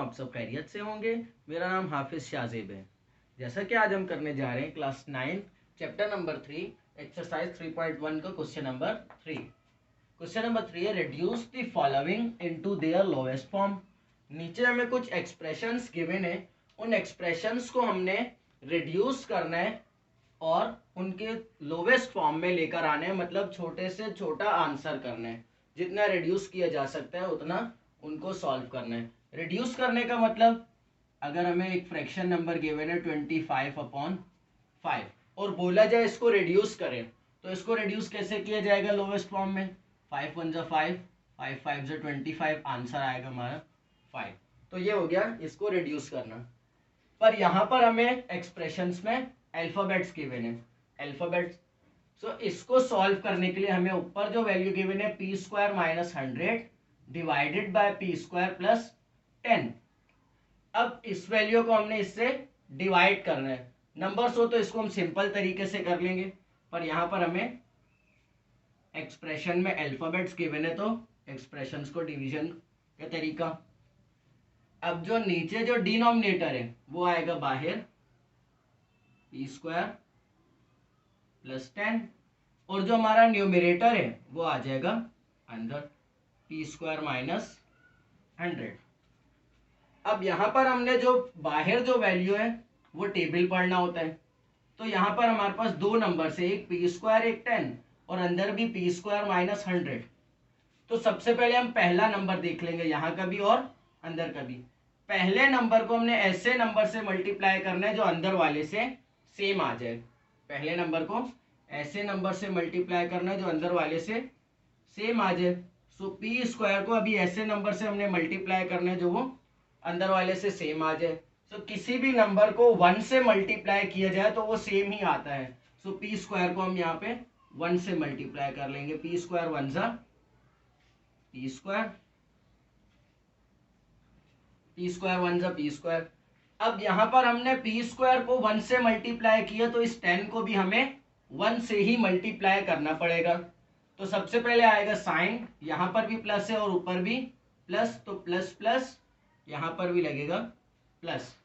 आप सब खैरियत से होंगे। मेरा नाम हाफिज शाहजेब है। जैसा कि आज हम करने जा रहे हैं क्लास 9 चैप्टर नंबर 3 एक्सरसाइज 3.1 का क्वेश्चन नंबर 3। क्वेश्चन नंबर 3 है reduce the following into their lowest form. नीचे हमें कुछ एक्सप्रेशंस गिवन है, उन एक्सप्रेशंस को हमने रिड्यूस करना है और उनके लोवेस्ट फॉर्म में लेकर आने हैं, मतलब छोटे से छोटा आंसर करना है। जितना रिड्यूस किया जा सकता है उतना उनको सॉल्व करना है। रिड्यूस करने का मतलब, अगर हमें एक फ्रैक्शन नंबर गिवन है 25/5 और बोला जाए इसको रिड्यूस करें, तो इसको रिड्यूस कैसे किया जाएगा लोवेस्ट फॉर्म में? 5 1 जा 5, 5 5 जा 25, आंसर आएगा हमारा 5। तो ये हो गया इसको रिड्यूस करना। पर यहाँ पर हमें एक्सप्रेशंस में अल्फाबेट्स गिवन है, अल्फाबेट्स। सो इसको सॉल्व करने के लिए हमें ऊपर जो वैल्यू गिवन है p² - 100 डिवाइडेड बाय p² + 10। अब इस वैल्यू को हमने इससे डिवाइड करना है। नंबर्स हो तो इसको हम सिंपल तरीके से कर लेंगे, पर यहाँ पर हमें एक्सप्रेशन में अल्फाबेट्स गिवन है तो एक्सप्रेशंस को डिवीजन का तरीका। अब जो नीचे जो डिनोमिनेटर है वो आएगा बाहर p² + 10 और जो हमारा न्यूमरेटर है वो आ जाएगा अंदर p² - 100। अब यहाँ पर हमने जो बाहर जो वैल्यू है वो टेबल पढ़ना होता है। तो यहाँ पर हमारे पास दो नंबर से, एक p² एक 10 और अंदर भी p² - 100। तो सबसे पहले हम पहला नंबर देख लेंगे, यहाँ का भी और अंदर का भी। पहले नंबर को हमने ऐसे नंबर से मल्टीप्लाई करना है जो अंदर वाले से सेम आ जाए। पहले नंबर को ऐसे नंबर से मल्टीप्लाई करना है जो अंदर वाले से सेम आ जाए। सो p² को अभी ऐसे नंबर से हमने मल्टीप्लाई करना है जो वो अंदर वाले से सेम आ जाए। सो किसी भी नंबर को 1 से मल्टीप्लाई किया जाए तो वो सेम ही आता है। सो p² को हम यहाँ पे 1 से मल्टीप्लाई कर लेंगे। p² 1 जा p², p² 1 जा p²। अब यहाँ पर हमने p² को 1 से मल्टीप्लाई किया तो इस 10 को भी हमें 1 से ही मल्टीप्लाई करना पड़ेगा। तो सबसे पहले आएगा साइन, यहाँ पर भी प्लस है और ऊपर भी प्लस, तो प्लस प्लस यहाँ पर भी लगेगा प्लस।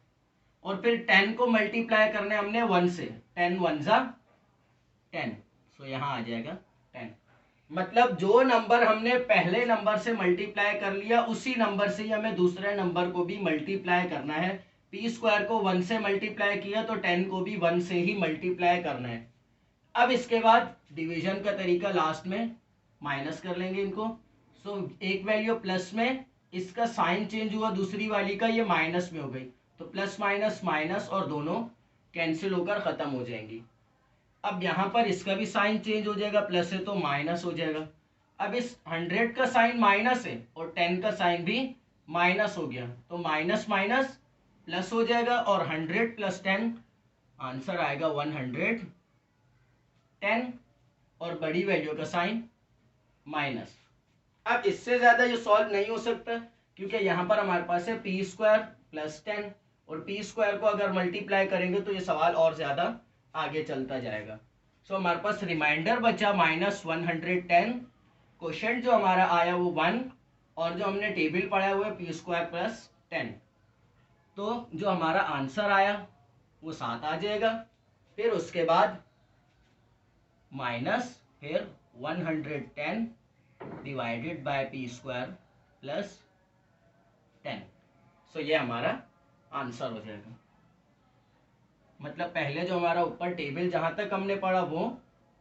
और फिर 10 को मल्टीप्लाई करने हमने 1 से, 10 1 जा 10, सो यहाँ आ जाएगा 10। मतलब जो नंबर हमने पहले नंबर से मल्टीप्लाई कर लिया उसी नंबर से ही हमें दूसरे नंबर को भी मल्टीप्लाई करना है। p² को 1 से मल्टीप्लाई किया तो 10 को भी 1 से ही मल्टीप्लाई करना है। अब इसके बाद डिवीजन का तरीका, लास्ट में माइनस कर लेंगे इनको। सो एक वैल्यू प्लस में, इसका साइन चेंज हुआ दूसरी वाली का, ये माइनस में हो गई, तो प्लस माइनस माइनस और दोनों कैंसिल होकर ख़त्म हो जाएंगी। अब यहाँ पर इसका भी साइन चेंज हो जाएगा, प्लस है तो माइनस हो जाएगा। अब इस 100 का साइन माइनस है और 10 का साइन भी माइनस हो गया, तो माइनस माइनस प्लस हो जाएगा और 100 + 10 आंसर आएगा 110 और बड़ी वैल्यू का साइन माइनस। अब इससे ज़्यादा ये सॉल्व नहीं हो सकता क्योंकि यहाँ पर हमारे पास है p² + 10 और p² को अगर मल्टीप्लाई करेंगे तो ये सवाल और ज़्यादा आगे चलता जाएगा। सो हमारे पास रिमाइंडर बचा -110। क्वेश्चन जो हमारा आया वो 1 और जो हमने टेबल पढ़ा हुआ है p² + 10। तो जो हमारा आंसर आया वो 7 आ जाएगा। फिर उसके बाद माइनस, फिर 110 डिवाइडेड बाय p² + 10। सो ये हमारा आंसर हो जाएगा। मतलब पहले जो हमारा ऊपर टेबल जहाँ तक हमने पढ़ा वो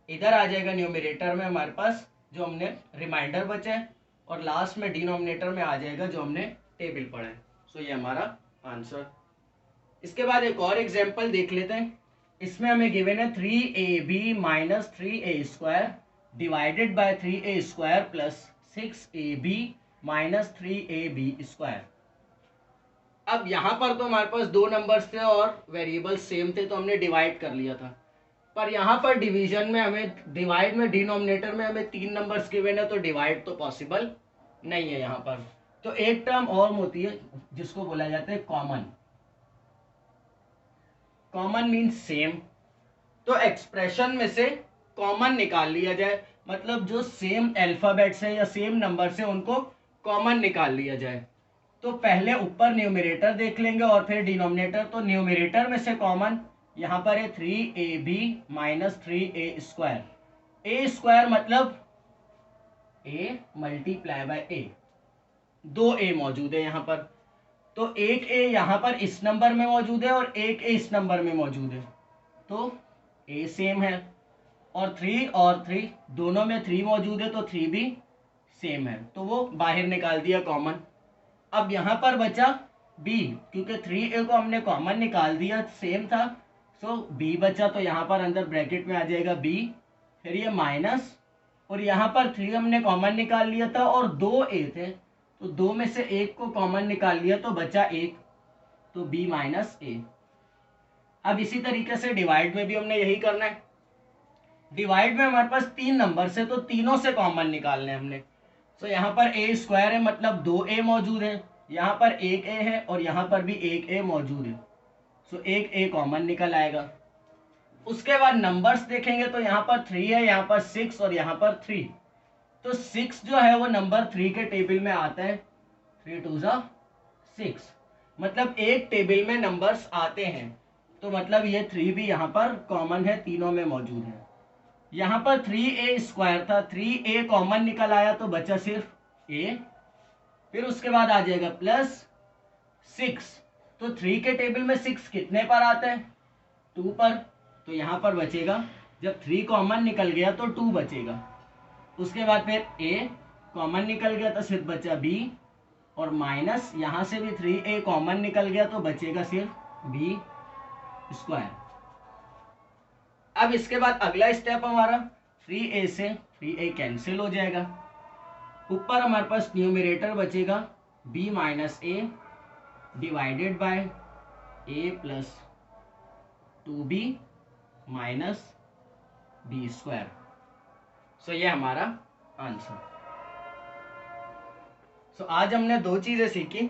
इधर आ जाएगा न्यूमरेटर में हमारे पास जो हमने रिमाइंडर बचा है, और लास्ट में डिनोमिनेटर में आ जाएगा जो हमने टेबल पढ़ा है। सो ये हमारा आंसर। इसके बाद एक और एग्जांपल देख लेते हैं। इसमें हमें गिवन है 3ab - 3a² divided by 3a² + 6ab - 3ab²। अब यहाँ पर तो हमारे पास दो नंबर्स थे और वेरिएबल सेम थे तो हमने डिवाइड कर लिया था, पर यहाँ पर डिवीजन में हमें डिवाइड में डिनोमिनेटर में हमें 3 नंबर्स गिवन है तो डिवाइड तो पॉसिबल नहीं है यहाँ पर। तो एक टर्म और होती है जिसको बोला जाता है कॉमन। कॉमन मीन्स सेम, तो एक्सप्रेशन में से कॉमन निकाल लिया जाए, मतलब जो सेम अल्फाबेट्स है या सेम नंबर्स है उनको कॉमन निकाल लिया जाए। तो पहले ऊपर न्यूमरेटर देख लेंगे और फिर डिनोमिनेटर। तो न्यूमरेटर में से कॉमन यहाँ पर है 3ab माइनस 3a²। ए स्क्वायर मतलब a multiply by a, 2a मौजूद है यहाँ पर। तो एक a यहाँ पर इस नंबर में मौजूद है और एक a इस नंबर में मौजूद है, तो a सेम है। और 3 दोनों में 3 मौजूद है, तो 3 भी सेम है, तो वो बाहर निकाल दिया कॉमन। अब यहाँ पर बचा b, क्योंकि 3a को हमने कॉमन निकाल दिया, सेम था, सो b बचा, तो यहाँ पर अंदर ब्रैकेट में आ जाएगा b, फिर ये माइनस, और यहाँ पर 3 हमने कॉमन निकाल लिया था और 2a थे, तो 2 में से 1 को कॉमन निकाल लिया तो बचा 1, तो b माइनस a। अब इसी तरीके से डिवाइड में भी हमने यही करना है। डिवाइड में हमारे पास 3 नंबर से, तो तीनों से कॉमन निकालने हमने। तो यहाँ पर a² है मतलब 2a मौजूद है, यहाँ पर 1a है और यहाँ पर भी 1a मौजूद है, सो 1a कॉमन निकल आएगा। उसके बाद नंबर्स देखेंगे तो यहाँ पर 3 है, यहाँ पर 6 और यहाँ पर 3, तो 6 जो है वो नंबर 3 के टेबल में आता है, 3 2 6, मतलब एक टेबल में नंबर्स आते हैं, तो मतलब ये 3 भी यहाँ पर कॉमन है, तीनों में मौजूद है। यहाँ पर 3a² था, 3a कॉमन निकल आया तो बचा सिर्फ a, फिर उसके बाद आ जाएगा प्लस 6, तो 3 के टेबल में 6 कितने पर आता है, 2 पर, तो यहाँ पर बचेगा, जब 3 कॉमन निकल गया तो 2 बचेगा। उसके बाद फिर a कॉमन निकल गया तो सिर्फ बचा b, और माइनस यहाँ से भी 3a कॉमन निकल गया तो बचेगा सिर्फ b²। अब इसके बाद अगला स्टेप हमारा 3a से 3a कैंसिल हो जाएगा, ऊपर हमारे पास न्यूमरेटर बचेगा b minus a divided by a plus 2b minus b²। सो ये हमारा आंसर। सो आज हमने 2 चीजें सीखी,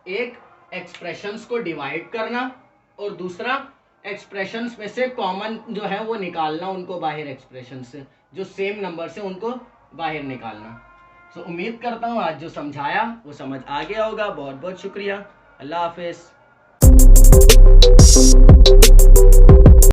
एक एक्सप्रेशंस को डिवाइड करना और दूसरा एक्सप्रेशंस में से कॉमन जो है वो निकालना, उनको बाहर एक्सप्रेशन से, जो सेम नंबर से उनको बाहर निकालना। सो उम्मीद करता हूँ आज जो समझाया वो समझ आ गया होगा। बहुत बहुत शुक्रिया। अल्लाह हाफिज़।